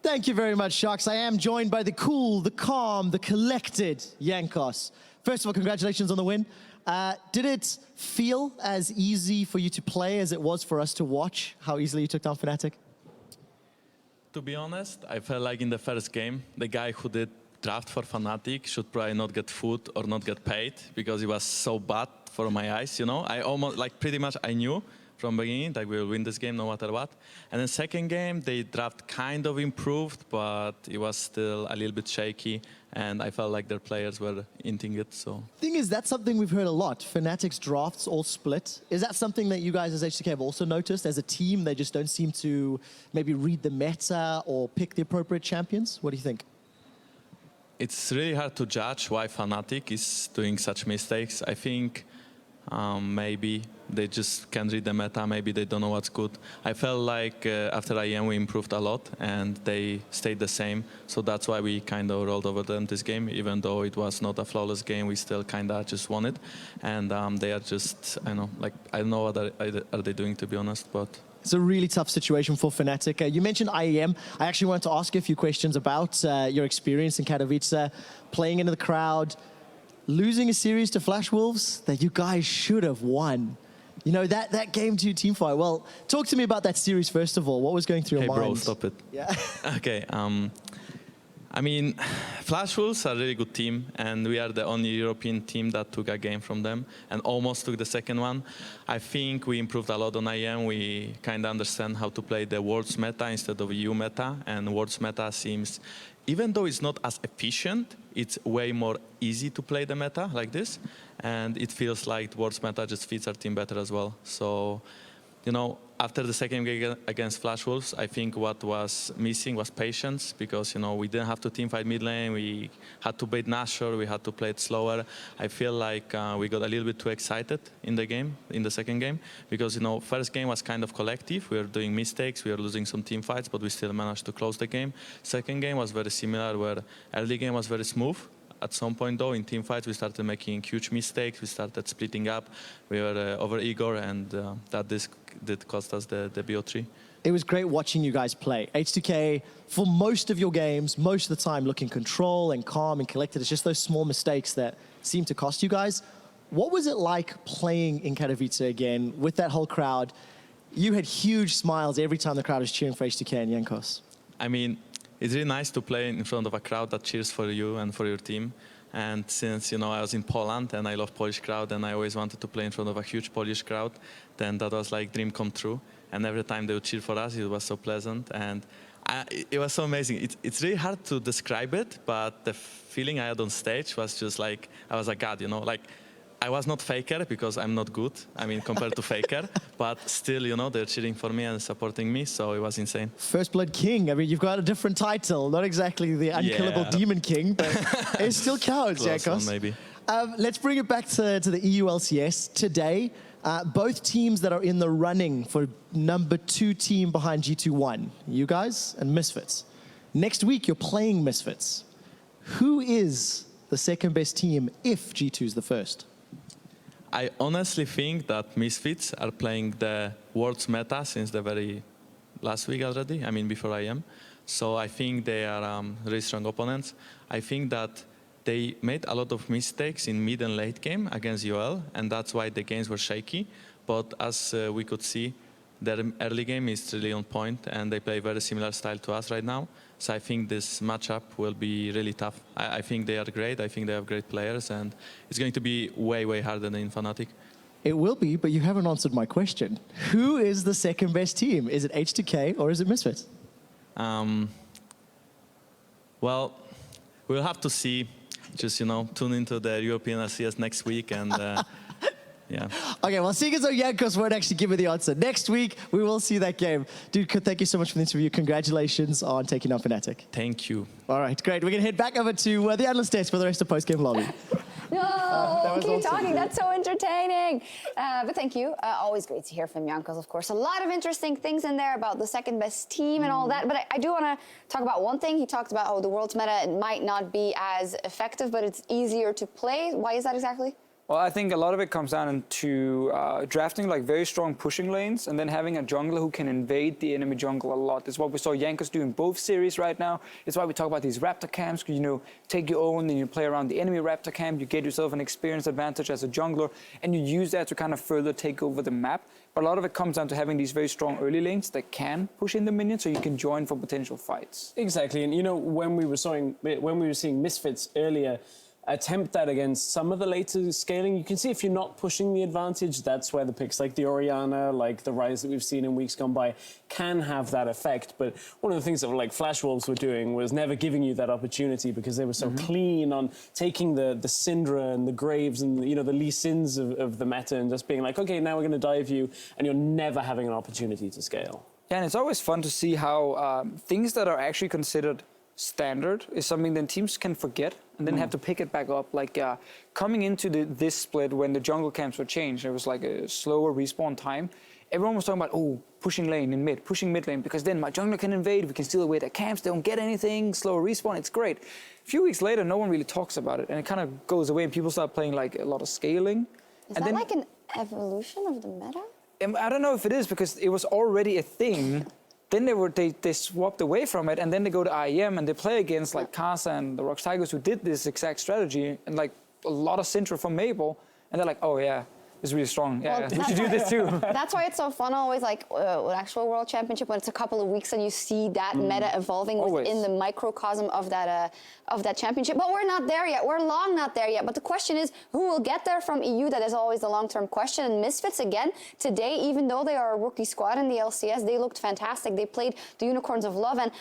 Thank you very much, Sharks. I am joined by the cool, the calm, the collected JANKOS. First of all, congratulations on the win. Did it feel as easy for you to play as it was for us to watch, how easily you took down FNATIC? To be honest, I felt like in the first game, the guy who did draft for FNATIC should probably not get food or not get paid because it was so bad for my eyes, you know? I almost, like pretty much I knew from the beginning that we will win this game no matter what. And then second game, the draft kind of improved, but it was still a little bit shaky. And I felt like their players were inting it, so. Thing is, that's something we've heard a lot. FNATIC's drafts all split. Is that something that you guys as H2K have also noticed? As a team, they just don't seem to maybe read the meta or pick the appropriate champions? What do you think? It's really hard to judge why FNATIC is doing such mistakes. I think maybe they just can't read the meta, maybe they don't know what's good. I felt like after IEM we improved a lot and they stayed the same, so that's why we kind of rolled over them this game. Even though it was not a flawless game, we still kind of just won it. And they are just, I don't know what are they doing, to be honest, but... It's a really tough situation for FNATIC. You mentioned IEM. I actually wanted to ask you a few questions about your experience in Katowice, playing into the crowd, losing a series to Flash Wolves that you guys should have won. You know, that game 2 team fight. Well, talk to me about that series first of all. What was going through your mind? Hey bro, stop it. Yeah. Okay, I mean, Flash Wolves are a really good team, and we are the only European team that took a game from them and almost took the second one. I think we improved a lot on IEM. We kind of understand how to play the Worlds meta instead of EU meta, and Worlds meta seems, even though it's not as efficient, it's way more easy to play the meta like this, and it feels like Worlds meta just fits our team better as well. So, you know, after the second game against Flash Wolves, I think what was missing was patience because, you know, we didn't have to teamfight mid lane. We had to bait Nashor. We had to play it slower. I feel like we got a little bit too excited in the game, in the second game, because, you know, first game was kind of collective. We were doing mistakes. We were losing some team fights, but we still managed to close the game. Second game was very similar, where early game was very smooth. At some point, though, in team fights, we started making huge mistakes. We started splitting up. We were over-eager, and that did cost us the BO3. It was great watching you guys play. H2K, for most of your games, most of the time, look in control and calm and collected. It's just those small mistakes that seem to cost you guys. What was it like playing in Katowice again with that whole crowd? You had huge smiles every time the crowd was cheering for H2K and JANKOS. I mean, it's really nice to play in front of a crowd that cheers for you and for your team. And since, you know, I was in Poland and I love Polish crowd and I always wanted to play in front of a huge Polish crowd, then that was like dream come true. And every time they would cheer for us, it was so pleasant. And it was so amazing. It's really hard to describe it, but the feeling I had on stage was just like, I was a god, you know, like, I was not Faker because I'm not good, I mean, compared to Faker, but still, you know, they're cheering for me and supporting me, so it was insane. First Blood King, I mean, you've got a different title, not exactly the unkillable Demon King, but it still counts, JANKOS. Maybe. Let's bring it back to the EULCS. Today, both teams that are in the running for #2 team behind G2 won, you guys and Misfits. Next week, you're playing Misfits. Who is the second best team if G2 is the first? I honestly think that Misfits are playing the Worlds meta since the very last week already, I mean before IEM. So I think they are really strong opponents. I think that they made a lot of mistakes in mid and late game against UL, and that's why the games were shaky. But as we could see, their early game is really on point, and they play very similar style to us right now. So I think this matchup will be really tough. I think they are great. I think they have great players, and it's going to be way, way harder than in FNATIC. It will be, but you haven't answered my question. Who is the second best team? Is it H2K or is it Misfits? Well, we'll have to see. Just, you know, tune into the European RCS next week and yeah. Okay, well, seeing as though JANKOS won't actually give me the answer, next week we will see that game. Dude, thank you so much for the interview. Congratulations on taking on FNATIC. Thank you. All right, great. We're going to head back over to the analyst desk for the rest of post-game lobby. No, keep talking. That's so entertaining. But thank you. Always great to hear from JANKOS, of course. A lot of interesting things in there about the second best team and all that. But I do want to talk about one thing. He talked about how the World's meta might not be as effective, but it's easier to play. Why is that exactly? Well, I think a lot of it comes down to drafting like very strong pushing lanes and then having a jungler who can invade the enemy jungle a lot. It's what we saw JANKOS do in both series right now. It's why we talk about these Raptor camps. You know, take your own and you play around the enemy Raptor camp. You get yourself an experience advantage as a jungler, and you use that to kind of further take over the map. But a lot of it comes down to having these very strong early lanes that can push in the minions, so you can join for potential fights. Exactly, and you know, when we were seeing Misfits earlier attempt that against some of the later scaling, you can see if you're not pushing the advantage, that's where the picks like the Orianna, like the Rise that we've seen in weeks gone by, can have that effect. But one of the things that like Flash Wolves were doing was never giving you that opportunity, because they were so clean on taking the Syndra and the Graves and, you know, the Lee Sins of the meta and just being like, okay, now we're going to dive you, and you're never having an opportunity to scale. Yeah, and it's always fun to see how things that are actually considered standard is something that teams can forget and then have to pick it back up. Like coming into this split when the jungle camps were changed, there was like a slower respawn time. Everyone was talking about, oh, pushing lane in mid, pushing mid lane, because then my jungler can invade, we can steal away their camps, they don't get anything, slower respawn, it's great. A few weeks later, no one really talks about it, and it kind of goes away, and people start playing like a lot of scaling. Is that like an evolution of the meta? I don't know if it is, because it was already a thing. Then they swapped away from it, and then they go to IEM and they play against like Kasa and the Rox Tigers, who did this exact strategy, and like a lot of Syndra from Mabel, and they're like, oh yeah, it's really strong. Yeah, we should do this too. That's why it's so fun always, like an actual World Championship, when it's a couple of weeks and you see that meta evolving within the microcosm of that championship. But we're not there yet. We're long not there yet. But the question is, who will get there from EU? That is always the long-term question. And Misfits, again, today, even though they are a rookie squad in the LCS, they looked fantastic. They played the Unicorns of Love. And